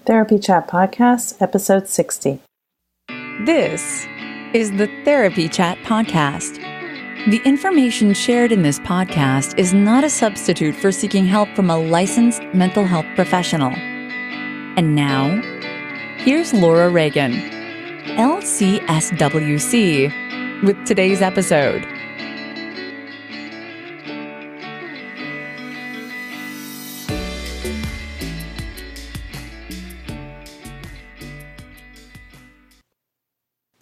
Therapy Chat Podcast, Episode 60. This is the Therapy Chat Podcast. The information shared in this podcast is not a substitute for seeking help from a licensed mental health professional. And now, here's Laura Reagan, LCSW-C, with today's episode.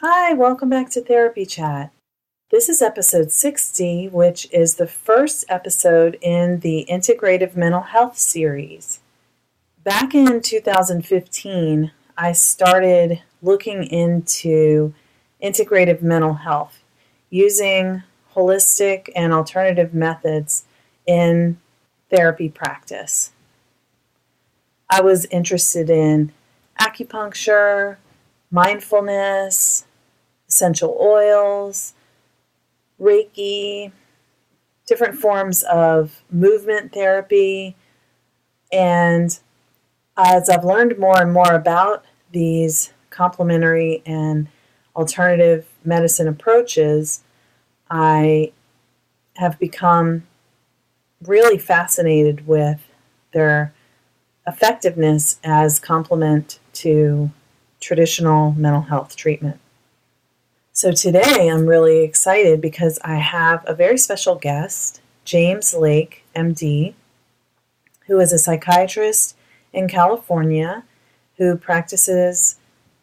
Hi, welcome back to Therapy Chat. This is episode 60, which is the first episode in the Integrative Mental Health series. Back in 2015, I started looking into integrative mental health using holistic and alternative methods in therapy practice. I was interested in acupuncture, mindfulness, essential oils, Reiki, different forms of movement therapy. And as I've learned more and more about these complementary and alternative medicine approaches, I have become really fascinated with their effectiveness as complement to traditional mental health treatment. So today I'm really excited because I have a very special guest, James Lake, MD, who is a psychiatrist in California who practices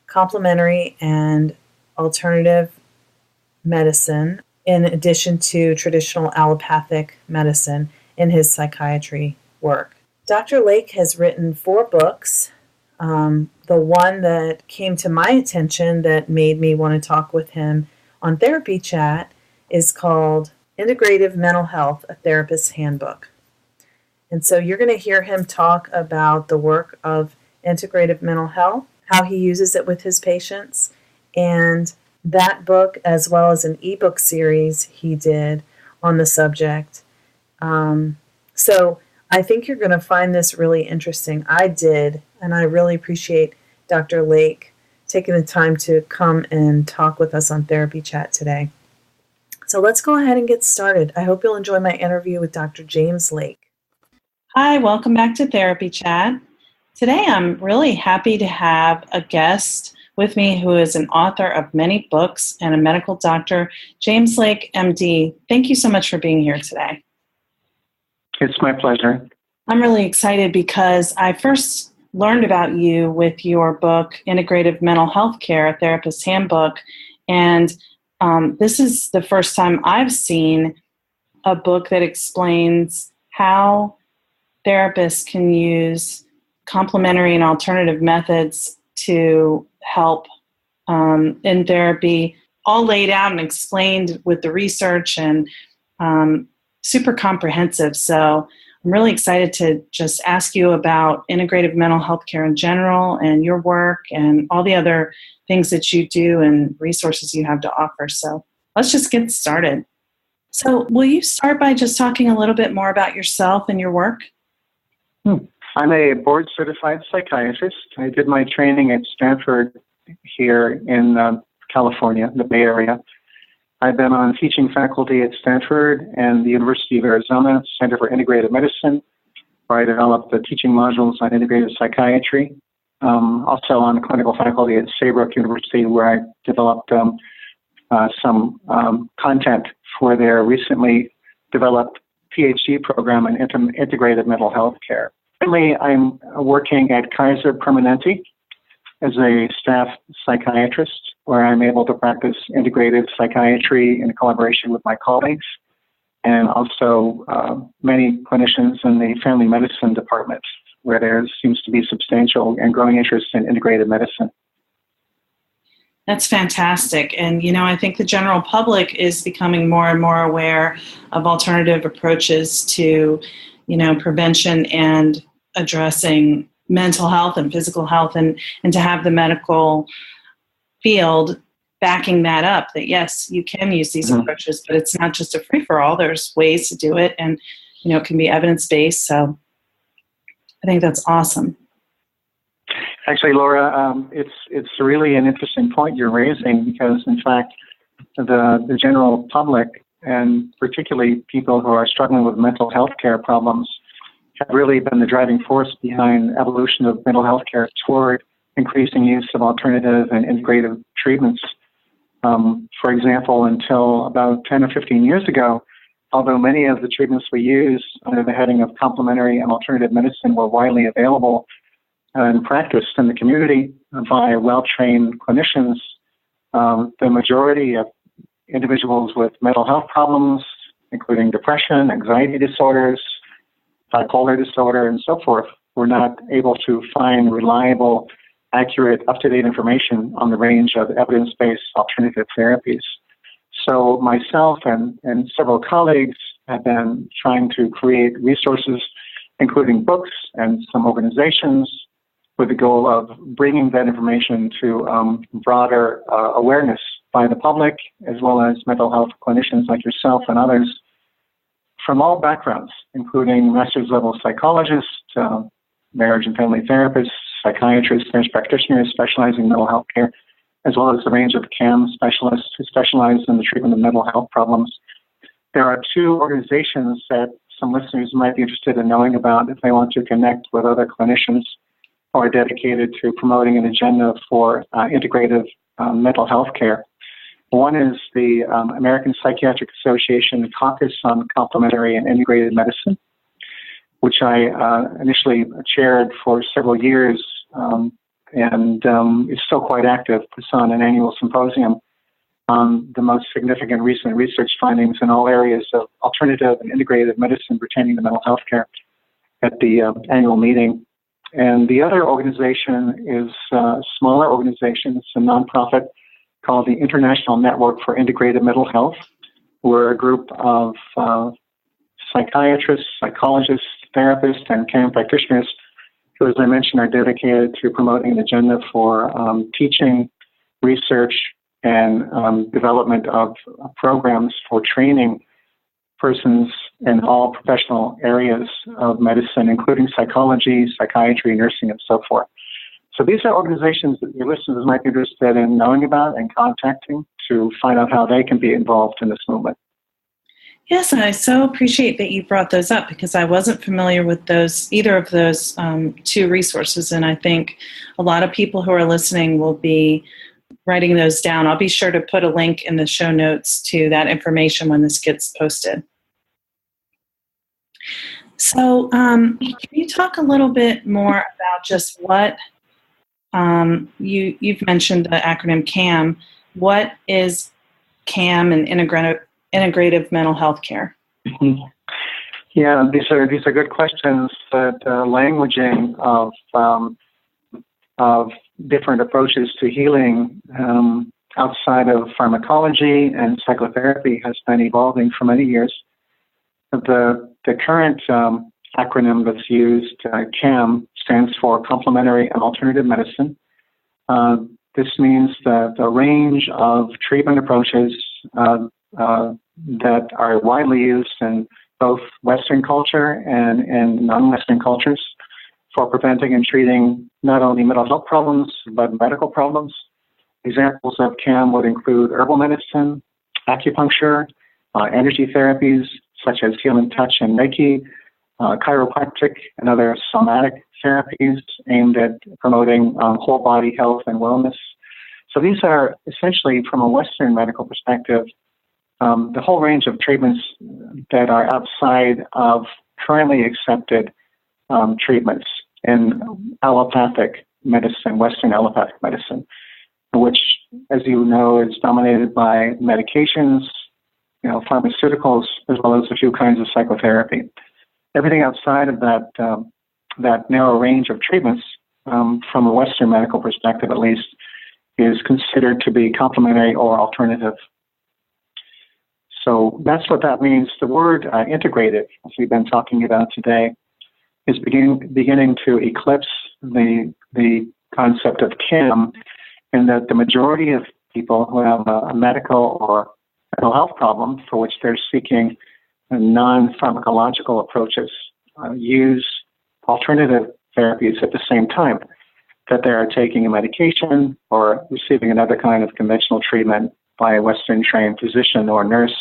complementary and alternative medicine in addition to traditional allopathic medicine in his psychiatry work. Dr. Lake has written 4 books. The one that came to my attention that made me want to talk with him on Therapy Chat is called Integrative Mental Health, a Therapist's Handbook. And so you're going to hear him talk about the work of integrative mental health, how he uses it with his patients, and that book as well as an ebook series he did on the subject. So I think you're going to find this really interesting. I did, and I really appreciate Dr. Lake taking the time to come and talk with us on Therapy Chat today. So let's go ahead and get started. I hope you'll enjoy my interview with Dr. James Lake. Hi, welcome back to Therapy Chat. Today I'm really happy to have a guest with me who is an author of many books and a medical doctor, James Lake, MD. Thank you so much for being here today. It's my pleasure. I'm really excited because I first learned about you with your book, Integrative Mental Health Care, a Therapist's Handbook. And this is the first time I've seen a book that explains how therapists can use complementary and alternative methods to help in therapy, all laid out and explained with the research and super comprehensive. So I'm really excited to just ask you about integrative mental health care in general and your work and all the other things that you do and resources you have to offer. So let's just get started. So will you start by just talking a little bit more about yourself and your work? I'm a board-certified psychiatrist. I did my training at Stanford here in California, the Bay Area. I've been on teaching faculty at Stanford and the University of Arizona Center for Integrative Medicine, where I developed the teaching modules on integrative psychiatry. Also on the clinical faculty at Saybrook University, where I developed some content for their recently developed PhD program in integrative mental health care. Currently, I'm working at Kaiser Permanente as a staff psychiatrist, where I'm able to practice integrative psychiatry in collaboration with my colleagues, and also many clinicians in the family medicine departments, where there seems to be substantial and growing interest in integrative medicine. That's fantastic. And, I think the general public is becoming more and more aware of alternative approaches to, prevention and addressing mental health and physical health, and to have the medical field backing that up, that yes, you can use these approaches, but it's not just a free-for-all. There's ways to do it, and it can be evidence-based. So I think that's awesome. Actually, Laura, it's really an interesting point you're raising because, in fact, the general public and particularly people who are struggling with mental health care problems have really been the driving force behind evolution of mental health care toward increasing use of alternative and integrative treatments. For example, until about 10 or 15 years ago, although many of the treatments we use under the heading of complementary and alternative medicine were widely available and practiced in the community by well-trained clinicians, the majority of individuals with mental health problems, including depression, anxiety disorders, bipolar disorder, and so forth, were not able to find reliable, accurate, up-to-date information on the range of evidence-based alternative therapies. So myself and several colleagues have been trying to create resources, including books and some organizations, with the goal of bringing that information to broader awareness by the public, as well as mental health clinicians like yourself and others from all backgrounds, including master's level psychologists, marriage and family therapists, psychiatrists, nurse practitioners specializing in mental health care, as well as a range of CAM specialists who specialize in the treatment of mental health problems. There are two organizations that some listeners might be interested in knowing about if they want to connect with other clinicians who are dedicated to promoting an agenda for integrative mental health care. One is the American Psychiatric Association Caucus on Complementary and Integrated Medicine, which I initially chaired for several years and is still quite active. Puts on an annual symposium on the most significant recent research findings in all areas of alternative and integrative medicine pertaining to mental health care at the annual meeting. And the other organization is a smaller organization. It's a nonprofit called the International Network for Integrative Mental Health. We're a group of psychiatrists, psychologists, therapists, and CAM practitioners who, as I mentioned, are dedicated to promoting an agenda for teaching, research, and development of programs for training persons in all professional areas of medicine, including psychology, psychiatry, nursing, and so forth. So these are organizations that your listeners might be interested in knowing about and contacting to find out how they can be involved in this movement. Yes, and I so appreciate that you brought those up because I wasn't familiar with either of those two resources, and I think a lot of people who are listening will be writing those down. I'll be sure to put a link in the show notes to that information when this gets posted. So can you talk a little bit more about just what you've mentioned the acronym CAM. What is CAM and integrative mental health care? Mm-hmm. Yeah, these are good questions. That languaging of different approaches to healing outside of pharmacology and psychotherapy has been evolving for many years. The current acronym that's used, CAM, stands for Complementary and Alternative Medicine. This means that the range of treatment approaches that are widely used in both Western culture and in non-Western cultures for preventing and treating not only mental health problems, but medical problems. Examples of CAM would include herbal medicine, acupuncture, energy therapies such as healing touch and Reiki, chiropractic and other somatic therapies aimed at promoting whole body health and wellness. So these are essentially, from a Western medical perspective, the whole range of treatments that are outside of currently accepted treatments in allopathic medicine, Western allopathic medicine, which, as you know, is dominated by medications, pharmaceuticals, as well as a few kinds of psychotherapy. Everything outside of that narrow range of treatments, from a Western medical perspective at least, is considered to be complementary or alternative. So that's what that means. The word integrative, as we've been talking about today, is beginning to eclipse the concept of CAM, in that the majority of people who have a medical or mental health problem for which they're seeking non-pharmacological approaches use alternative therapies at the same time. that they are taking a medication or receiving another kind of conventional treatment by a Western-trained physician or nurse.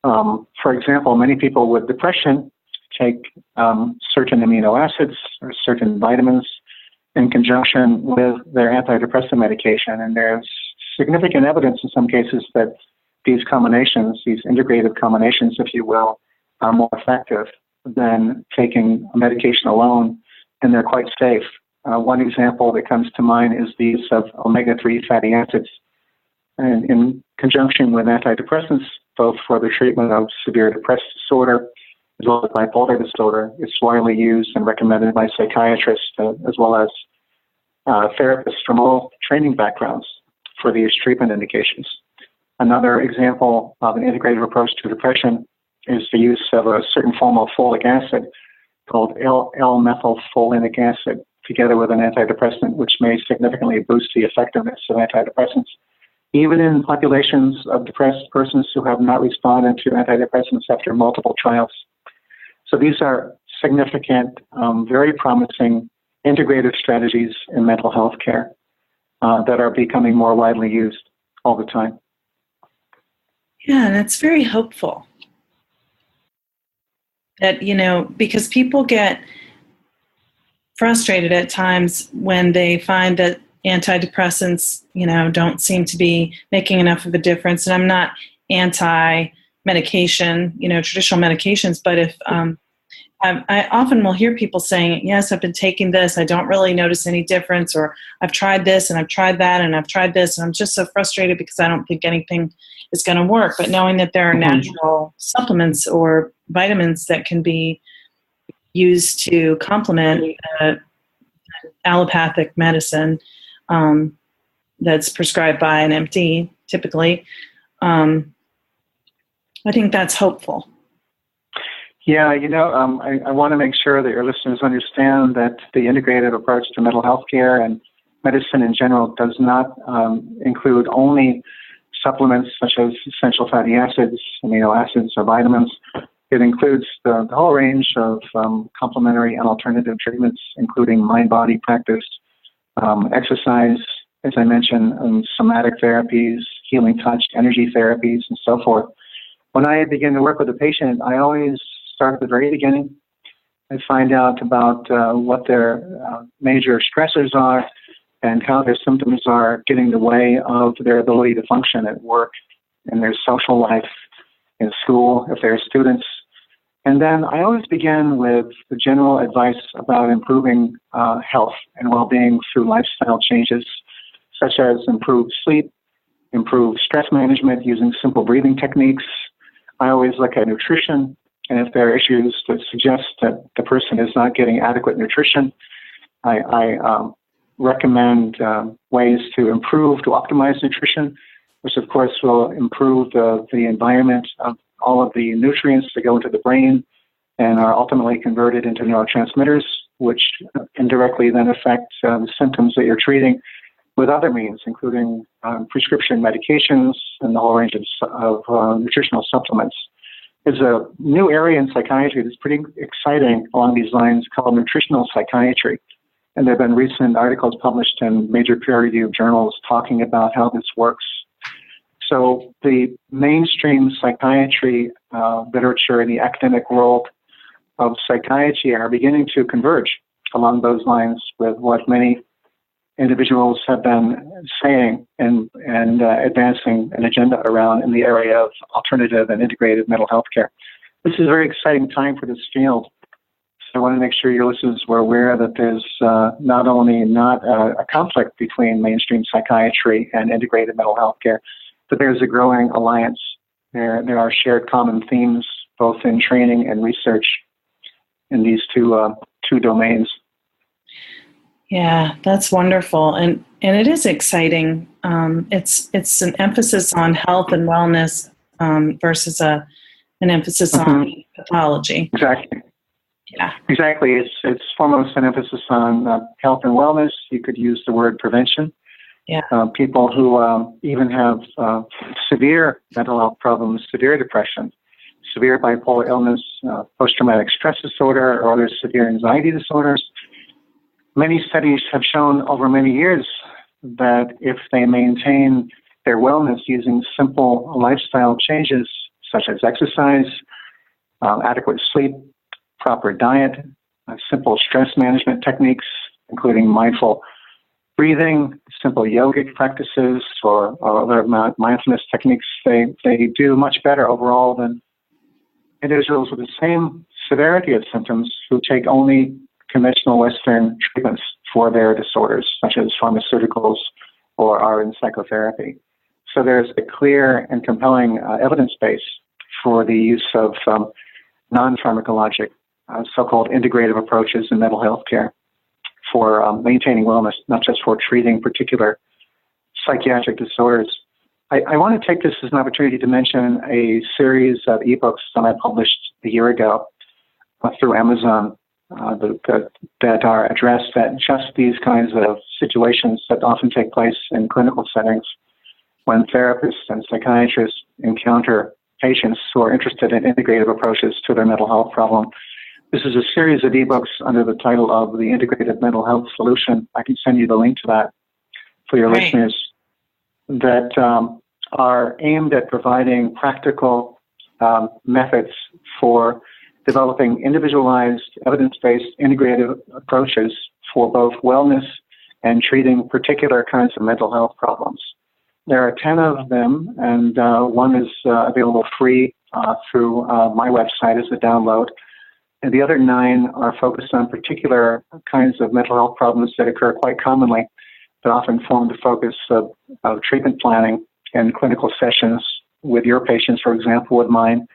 For example, many people with depression take certain amino acids or certain vitamins in conjunction with their antidepressant medication. And there's significant evidence in some cases that these combinations, these integrative combinations, if you will, are more effective than taking a medication alone, and they're quite safe. One example that comes to mind is the use of omega-3 fatty acids and in conjunction with antidepressants, both for the treatment of severe depressive disorder as well as bipolar disorder. It's widely used and recommended by psychiatrists as well as therapists from all training backgrounds for these treatment indications. Another example of an integrative approach to depression is the use of a certain form of folic acid called L-methylfolinic acid, together with an antidepressant, which may significantly boost the effectiveness of antidepressants, even in populations of depressed persons who have not responded to antidepressants after multiple trials. So these are significant, very promising integrative strategies in mental health care that are becoming more widely used all the time. Yeah, and it's very hopeful that, because people get frustrated at times when they find that antidepressants, don't seem to be making enough of a difference. And I'm not anti-medication, traditional medications, but if I often will hear people saying, yes, I've been taking this, I don't really notice any difference, or I've tried this and I've tried that and I've tried this, and I'm just so frustrated because I don't think anything is going to work. But knowing that there are natural supplements or vitamins that can be used to complement allopathic medicine that's prescribed by an MD, typically, I think that's hopeful. Yeah, I want to make sure that your listeners understand that the integrative approach to mental health care and medicine in general does not include only supplements such as essential fatty acids, amino acids, or vitamins. It includes the whole range of complementary and alternative treatments, including mind-body practice, exercise, as I mentioned, somatic therapies, healing touch, energy therapies, and so forth. When I begin to work with a patient, I always start at the very beginning and find out about what their major stressors are and how their symptoms are getting in the way of their ability to function at work, in their social life, in school, if they're students. And then I always begin with the general advice about improving health and well-being through lifestyle changes, such as improved sleep, improved stress management using simple breathing techniques. I always look at nutrition, and if there are issues that suggest that the person is not getting adequate nutrition, I recommend ways to optimize nutrition, which of course will improve the environment of all of the nutrients that go into the brain and are ultimately converted into neurotransmitters, which indirectly then affect the symptoms that you're treating with other means, including prescription medications and the whole range of nutritional supplements. There's a new area in psychiatry that's pretty exciting along these lines called nutritional psychiatry. And there have been recent articles published in major peer-reviewed journals talking about how this works. So the mainstream psychiatry literature in the academic world of psychiatry are beginning to converge along those lines with what many individuals have been saying and advancing an agenda around in the area of alternative and integrative mental health care. This is a very exciting time for this field. So I want to make sure your listeners were aware that there's not only not a conflict between mainstream psychiatry and integrated mental health care, but there's a growing alliance. There are shared common themes, both in training and research in these two domains. Yeah, that's wonderful. And it is exciting. It's an emphasis on health and wellness versus an emphasis on pathology. Exactly. Yeah. Exactly. It's foremost an emphasis on health and wellness. You could use the word prevention. Yeah. People who even have severe mental health problems, severe depression, severe bipolar illness, post-traumatic stress disorder, or other severe anxiety disorders, many studies have shown over many years that if they maintain their wellness using simple lifestyle changes such as exercise, adequate sleep, proper diet, simple stress management techniques, including mindful breathing, simple yogic practices, or other mindfulness techniques, they do much better overall than individuals with the same severity of symptoms who take only conventional Western treatments for their disorders, such as pharmaceuticals or are in psychotherapy. So there's a clear and compelling evidence base for the use of non-pharmacologic, so-called integrative approaches in mental health care for maintaining wellness, not just for treating particular psychiatric disorders. I want to take this as an opportunity to mention a series of ebooks that I published a year ago through Amazon that are addressed at just these kinds of situations that often take place in clinical settings when therapists and psychiatrists encounter patients who are interested in integrative approaches to their mental health problem. This is a series of ebooks under the title of the Integrative Mental Health Solution. I can send you the link to that for your listeners, that are aimed at providing practical methods for developing individualized, evidence-based, integrative approaches for both wellness and treating particular kinds of mental health problems. There are 10 of them, and one is available free through my website as a download. And the other 9 are focused on particular kinds of mental health problems that occur quite commonly, that often form the focus of treatment planning and clinical sessions with your patients, for example, with mine,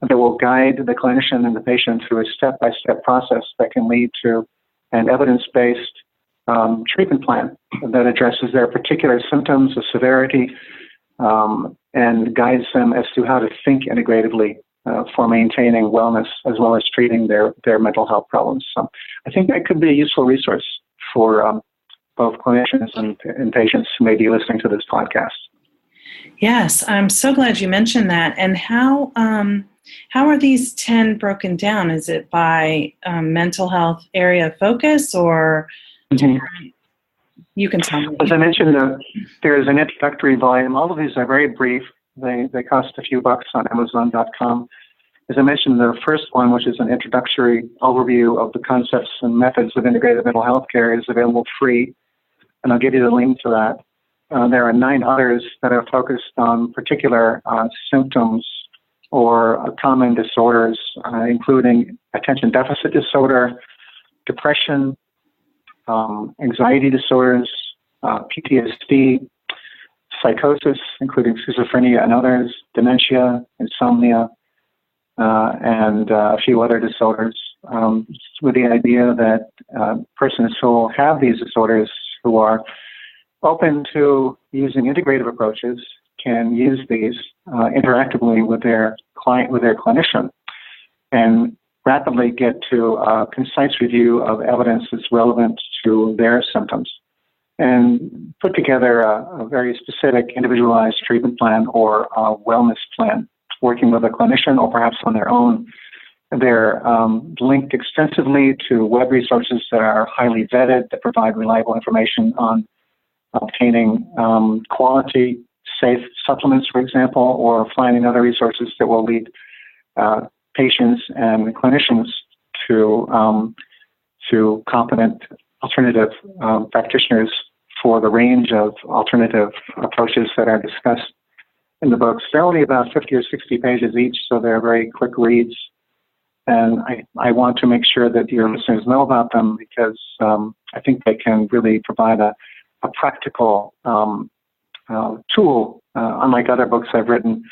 that will guide the clinician and the patient through a step-by-step process that can lead to an evidence-based treatment plan that addresses their particular symptoms of severity and guides them as to how to think integratively for maintaining wellness as well as treating their mental health problems. So I think that could be a useful resource for both clinicians and patients who may be listening to this podcast. Yes, I'm so glad you mentioned that. And how are these 10 broken down? Is it by mental health area of focus or you can tell me? As I mentioned, there is an introductory volume. All of these are very brief. They cost a few bucks on Amazon.com. As I mentioned, the first one, which is an introductory overview of the concepts and methods of integrated mental health care, is available free, and I'll give you the link to that. There are 9 others that are focused on particular symptoms or common disorders, including attention deficit disorder, depression, anxiety disorders, PTSD, psychosis, including schizophrenia and others, dementia, insomnia, and a few other disorders, with the idea that persons who have these disorders who are open to using integrative approaches can use these interactively with their client, with their clinician, and rapidly get to a concise review of evidence that's relevant to their symptoms, and put together a very specific individualized treatment plan or a wellness plan, working with a clinician or perhaps on their own. They're linked extensively to web resources that are highly vetted, that provide reliable information on obtaining quality, safe supplements, for example, or finding other resources that will lead patients and clinicians to competent alternative practitioners for the range of alternative approaches that are discussed in the books. They're only about 50 or 60 pages each, so they're very quick reads. And I want to make sure that your listeners know about them because I think they can really provide a practical tool. Unlike other books I've written,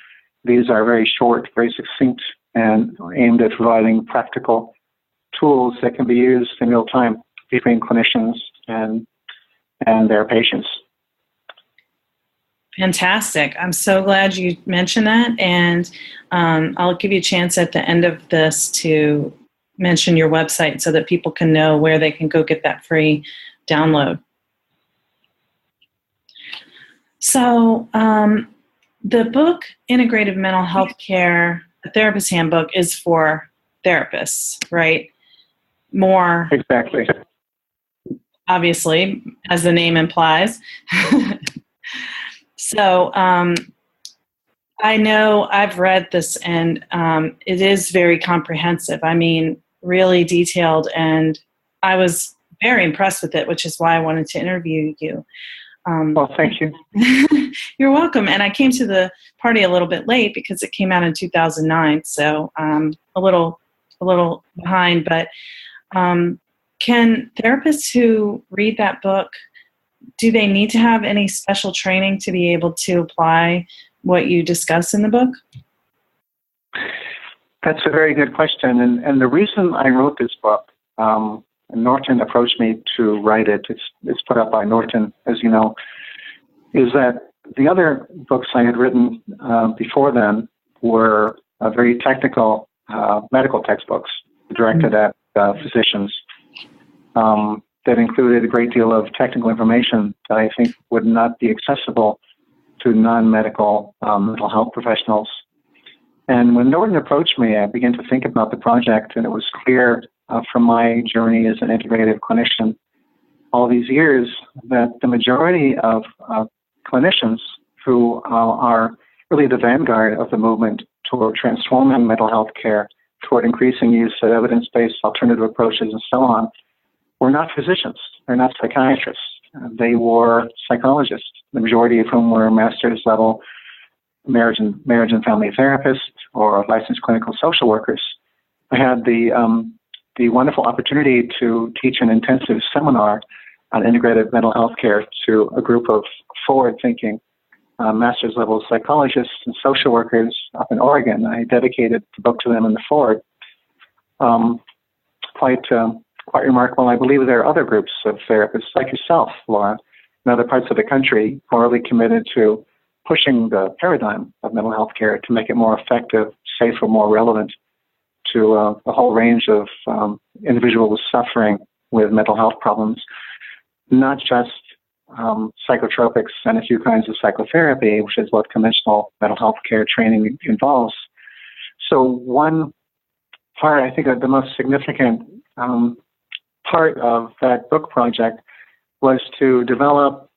these are very short, very succinct, and aimed at providing practical tools that can be used in real time between clinicians and their patients. Fantastic. I'm so glad you mentioned that. And I'll give you a chance at the end of this to mention your website so that people can know where they can go get that free download. So the book, Integrative Mental Health Care, A Therapist's Handbook, is for therapists, right? More. Exactly. obviously, as the name implies. So I know I've read this, and it is very comprehensive. I mean, really detailed, and I was very impressed with it, which is why I wanted to interview you. Well, thank you. You're welcome. And I came to the party a little bit late because it came out in 2009, so a little behind. But can therapists who read that book, do they need to have any special training to be able to apply what you discuss in the book? That's a very good question. And the reason I wrote this book, Norton approached me to write it. It's put out by Norton, as you know, is that the other books I had written before then were very technical medical textbooks directed at physicians that included a great deal of technical information that I think would not be accessible to non-medical mental health professionals. And when Norton approached me, I began to think about the project, and it was clear from my journey as an integrative clinician all these years that the majority of clinicians who are really the vanguard of the movement toward transforming mental health care, toward increasing use of evidence-based alternative approaches and so on, were not physicians. They're not psychiatrists. They were psychologists, the majority of whom were master's level marriage and family therapists or licensed clinical social workers. I had the wonderful opportunity to teach an intensive seminar on integrative mental health care to a group of forward-thinking master's level psychologists and social workers up in Oregon. I dedicated the book to them in the forward. Quite remarkable. I believe there are other groups of therapists like yourself, Laura, in other parts of the country who are really committed to pushing the paradigm of mental health care to make it more effective, safer, more relevant to a whole range of individuals suffering with mental health problems, not just psychotropics and a few kinds of psychotherapy, which is what conventional mental health care training involves. So one part, I think, the most significant part of that book project was to develop,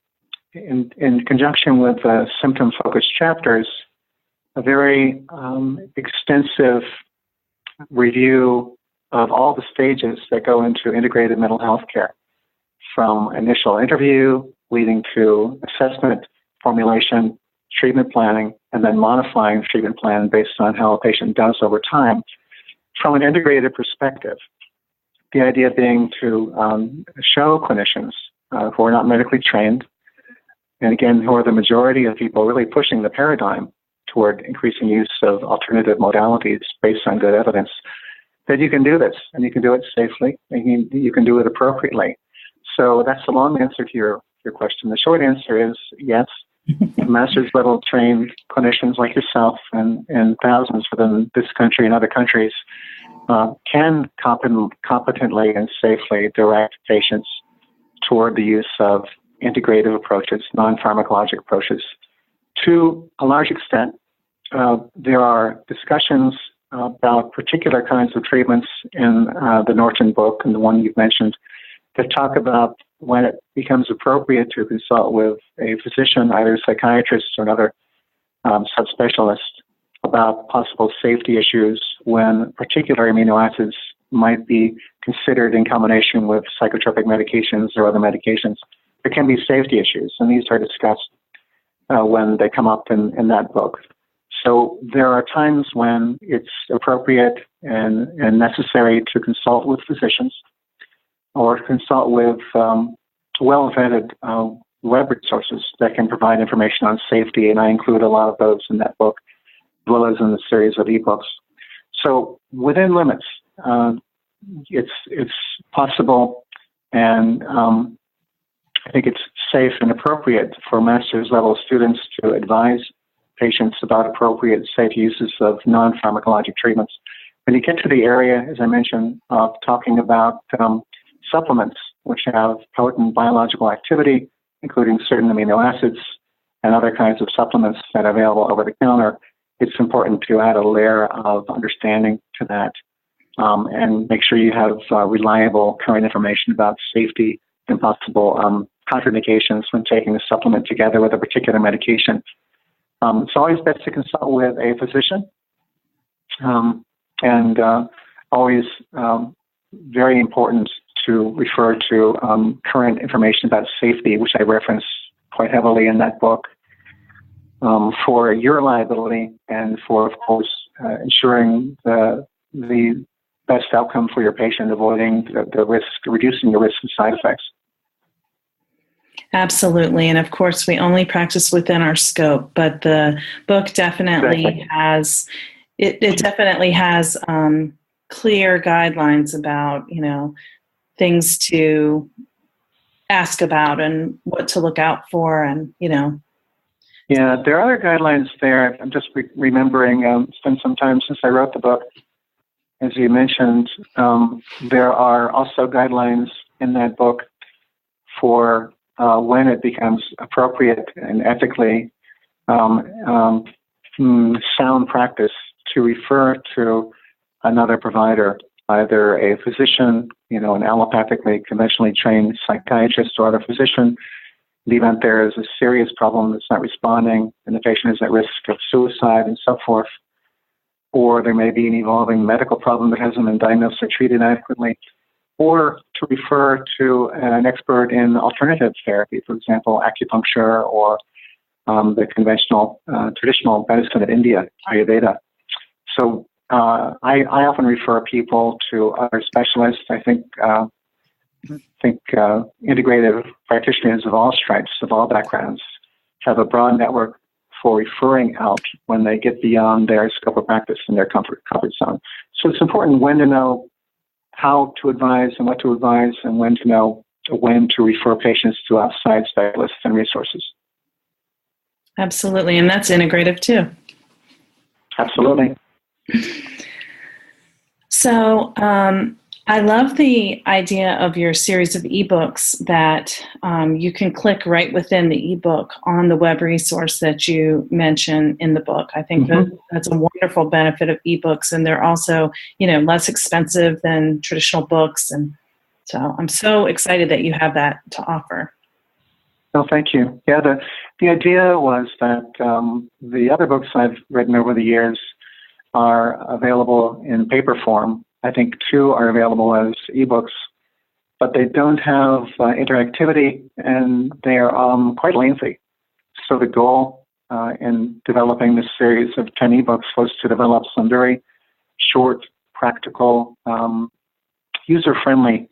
in conjunction with symptom-focused chapters, a very extensive review of all the stages that go into integrated mental health care, from initial interview leading to assessment, formulation, treatment planning, and then modifying the treatment plan based on how a patient does over time from an integrated perspective. The idea being to show clinicians who are not medically trained, and again, who are the majority of people really pushing the paradigm toward increasing use of alternative modalities based on good evidence, that you can do this, and you can do it safely, and you can do it appropriately. So that's the long answer to your question. The short answer is yes, master's level trained clinicians like yourself and thousands within this country and other countries can competently and safely direct patients toward the use of integrative approaches, non-pharmacologic approaches. To a large extent, there are discussions about particular kinds of treatments in the Norton book and the one you've mentioned that talk about when it becomes appropriate to consult with a physician, either a psychiatrist or another subspecialist, about possible safety issues when particular amino acids might be considered in combination with psychotropic medications or other medications. There can be safety issues, and these are discussed when they come up in that book. So there are times when it's appropriate and necessary to consult with physicians or consult with well-vetted web resources that can provide information on safety, and I include a lot of those in that book, as well as in the series of ebooks. So within limits, it's possible, and I think it's safe and appropriate for master's level students to advise patients about appropriate safe uses of non-pharmacologic treatments. When you get to the area, as I mentioned, of talking about supplements which have potent biological activity, including certain amino acids and other kinds of supplements that are available over the counter, it's important to add a layer of understanding to that and make sure you have reliable current information about safety and possible contraindications when taking a supplement together with a particular medication. It's always best to consult with a physician, and always very important to refer to current information about safety, which I reference quite heavily in that book, for your liability and for, of course, ensuring the best outcome for your patient, avoiding the risk, reducing the risk of side effects. Absolutely. And of course, we only practice within our scope, but the book definitely has, it definitely has clear guidelines about, things to ask about and what to look out for and, Yeah, there are other guidelines there. I'm just remembering, it's been some time since I wrote the book. As you mentioned, there are also guidelines in that book for when it becomes appropriate and ethically sound practice to refer to another provider, either a physician, an allopathically conventionally trained psychiatrist or other physician, in the event there is a serious problem that's not responding and the patient is at risk of suicide and so forth, or there may be an evolving medical problem that hasn't been diagnosed or treated adequately, or to refer to an expert in alternative therapy, for example, acupuncture or the conventional, traditional medicine of India, Ayurveda. So I often refer people to other specialists. I think integrative practitioners of all stripes, of all backgrounds, have a broad network for referring out when they get beyond their scope of practice and their comfort zone. So it's important when to know how to advise and what to advise, and when to know when to refer patients to outside specialists and resources. Absolutely, and that's integrative too. Absolutely. So I love the idea of your series of ebooks that you can click right within the ebook on the web resource that you mention in the book. I think that's a wonderful benefit of ebooks, and they're also, less expensive than traditional books. And so I'm so excited that you have that to offer. Oh, thank you. Yeah, the idea was that the other books I've written over the years are available in paper form. I think 2 are available as ebooks, but they don't have interactivity, and they are quite lengthy. So the goal in developing this series of 10 ebooks was to develop some very short, practical, user-friendly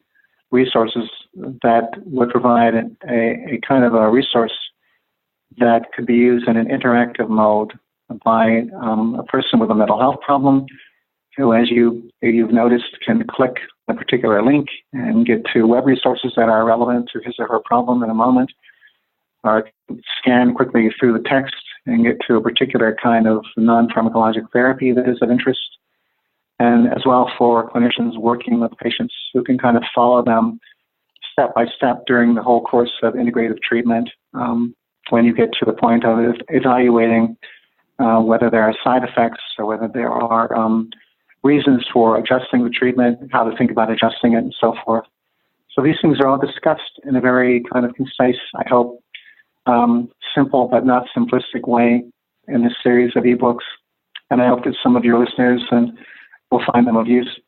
resources that would provide a kind of a resource that could be used in an interactive mode by a person with a mental health problem who, as you've noticed, can click a particular link and get to web resources that are relevant to his or her problem in a moment, or scan quickly through the text and get to a particular kind of non-pharmacologic therapy that is of interest, and as well for clinicians working with patients who can kind of follow them step by step during the whole course of integrative treatment when you get to the point of evaluating whether there are side effects or whether there are reasons for adjusting the treatment, how to think about adjusting it, and so forth. So these things are all discussed in a very kind of concise, I hope, simple but not simplistic way in this series of ebooks. And I hope that some of your listeners will find them of use.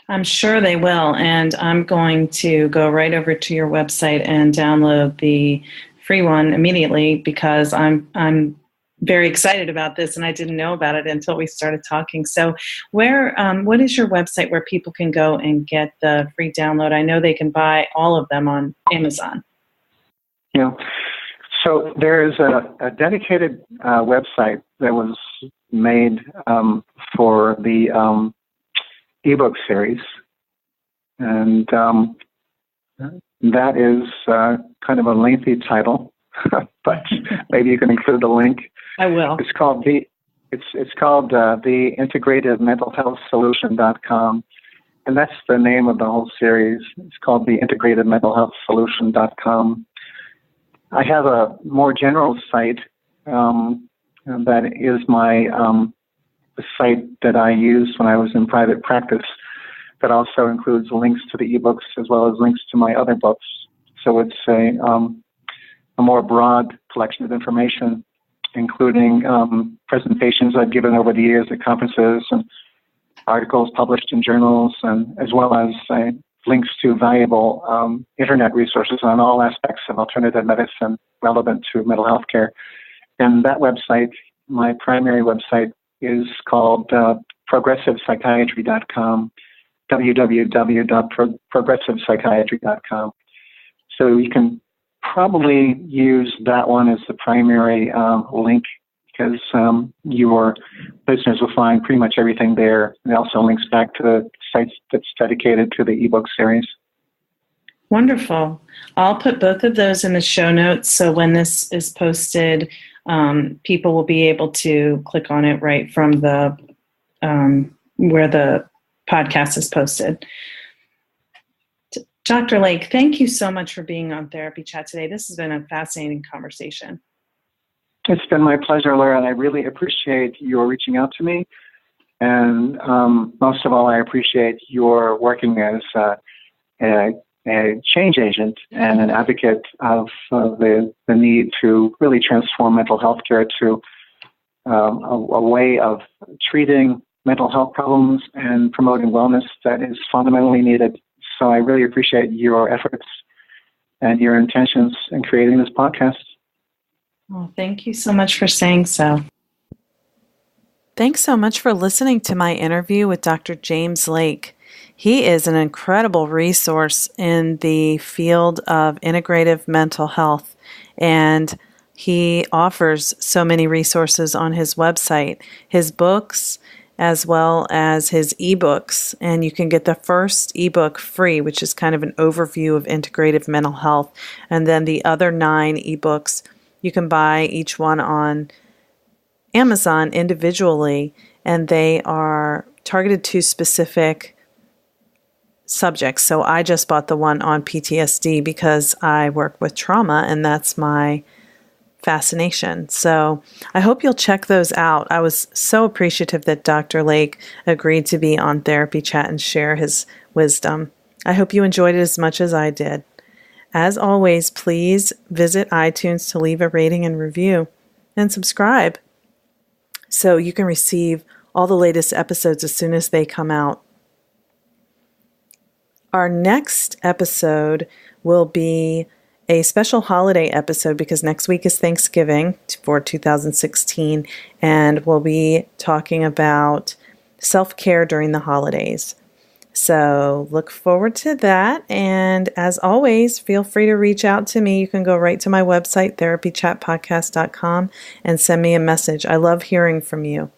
I'm sure they will, and I'm going to go right over to your website and download the free one immediately because I'm very excited about this, and I didn't know about it until we started talking. So what is your website where people can go and get the free download? I know they can buy all of them on Amazon. Yeah. So there is a dedicated website that was made for the ebook series, and that is kind of a lengthy title, but maybe you can include the link. I will. It's called the Integrative Mental Health Solution.com, and that's the name of the whole series. It's called the Integrative Mental Health Solution.com. I have a more general site that is my the site that I used when I was in private practice, that also includes links to the ebooks as well as links to my other books. So it's a more broad collection of information, including presentations I've given over the years at conferences and articles published in journals, and as well as links to valuable internet resources on all aspects of alternative medicine relevant to mental health care. And that website, my primary website, is called progressivepsychiatry.com, www.progressivepsychiatry.com. So you can probably use that one as the primary link, because your listeners will find pretty much everything there. It also links back to the sites that's dedicated to the ebook series. Wonderful. I'll put both of those in the show notes, so when this is posted, people will be able to click on it right from the where the podcast is posted. Dr. Lake, thank you so much for being on Therapy Chat today. This has been a fascinating conversation. It's been my pleasure, Laura, and I really appreciate your reaching out to me. And most of all, I appreciate your working as a change agent and an advocate of the need to really transform mental health care to a way of treating mental health problems and promoting wellness that is fundamentally needed. So I really appreciate your efforts and your intentions in creating this podcast. Well, thank you so much for saying so. Thanks so much for listening to my interview with Dr. James Lake. He is an incredible resource in the field of integrative mental health, and he offers so many resources on his website, his books, as well as his ebooks. And you can get the first ebook free, which is kind of an overview of integrative mental health. And then the other 9 ebooks, you can buy each one on Amazon individually, and they are targeted to specific subjects. So I just bought the one on PTSD because I work with trauma, and that's my fascination. So I hope you'll check those out. I was so appreciative that Dr. Lake agreed to be on Therapy Chat and share his wisdom. I hope you enjoyed it as much as I did. As always, please visit iTunes to leave a rating and review, and subscribe so you can receive all the latest episodes as soon as they come out. Our next episode will be a special holiday episode because next week is Thanksgiving for 2016, and we'll be talking about self-care during the holidays. So look forward to that. And as always, feel free to reach out to me. You can go right to my website, therapychatpodcast.com, and send me a message. I love hearing from you.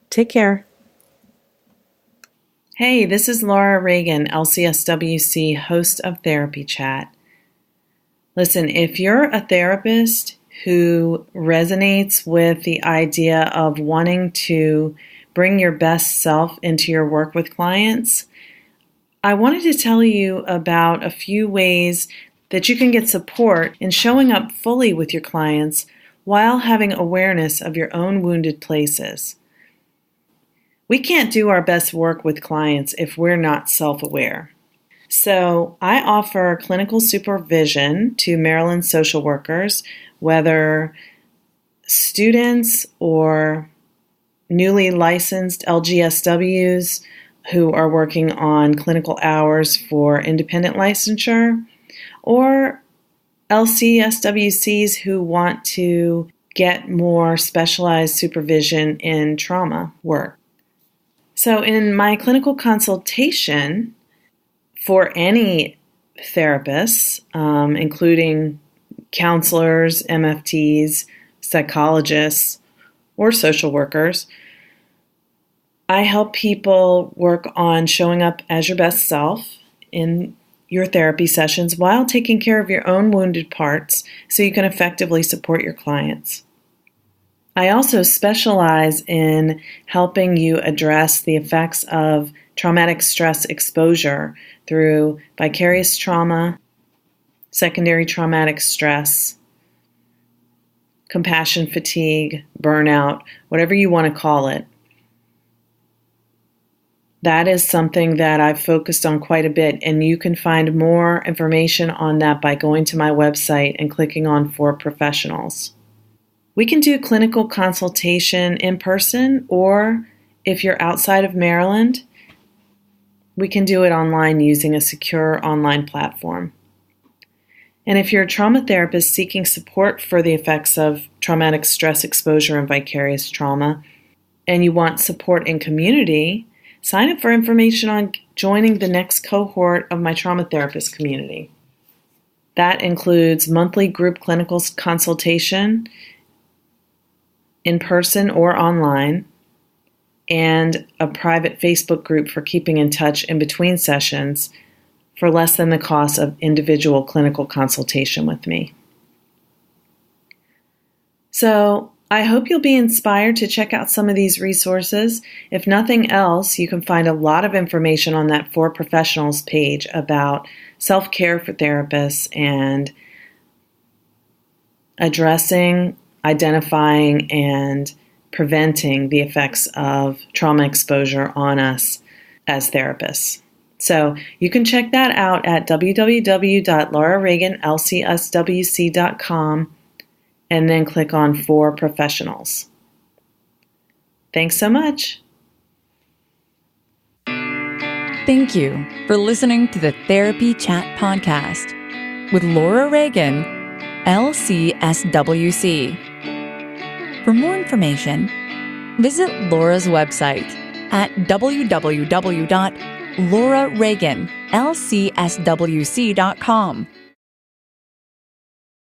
Take care. Hey, this is Laura Reagan, LCSW-C, host of Therapy Chat. Listen, if you're a therapist who resonates with the idea of wanting to bring your best self into your work with clients, I wanted to tell you about a few ways that you can get support in showing up fully with your clients while having awareness of your own wounded places. We can't do our best work with clients if we're not self-aware. So I offer clinical supervision to Maryland social workers, whether students or newly licensed LGSWs who are working on clinical hours for independent licensure, or LCSW-Cs who want to get more specialized supervision in trauma work. So in my clinical consultation, for any therapists, including counselors, MFTs, psychologists, or social workers, I help people work on showing up as your best self in your therapy sessions while taking care of your own wounded parts so you can effectively support your clients. I also specialize in helping you address the effects of traumatic stress exposure through vicarious trauma, secondary traumatic stress, compassion fatigue, burnout, whatever you want to call it. That is something that I've focused on quite a bit, and you can find more information on that by going to my website and clicking on For Professionals. We can do clinical consultation in person, or if you're outside of Maryland, we can do it online using a secure online platform. And if you're a trauma therapist seeking support for the effects of traumatic stress exposure and vicarious trauma, and you want support in community, sign up for information on joining the next cohort of my trauma therapist community. That includes monthly group clinical consultation in person or online, and a private Facebook group for keeping in touch in between sessions for less than the cost of individual clinical consultation with me. So I hope you'll be inspired to check out some of these resources. If nothing else, you can find a lot of information on that For Professionals page about self-care for therapists and addressing, identifying, and preventing the effects of trauma exposure on us as therapists. So you can check that out at www.laurareaganlcswc.com and then click on For Professionals. Thanks so much. Thank you for listening to the Therapy Chat Podcast with Laura Reagan, LCSW-C. For more information, visit Laura's website at www.laurareaganlcswc.com.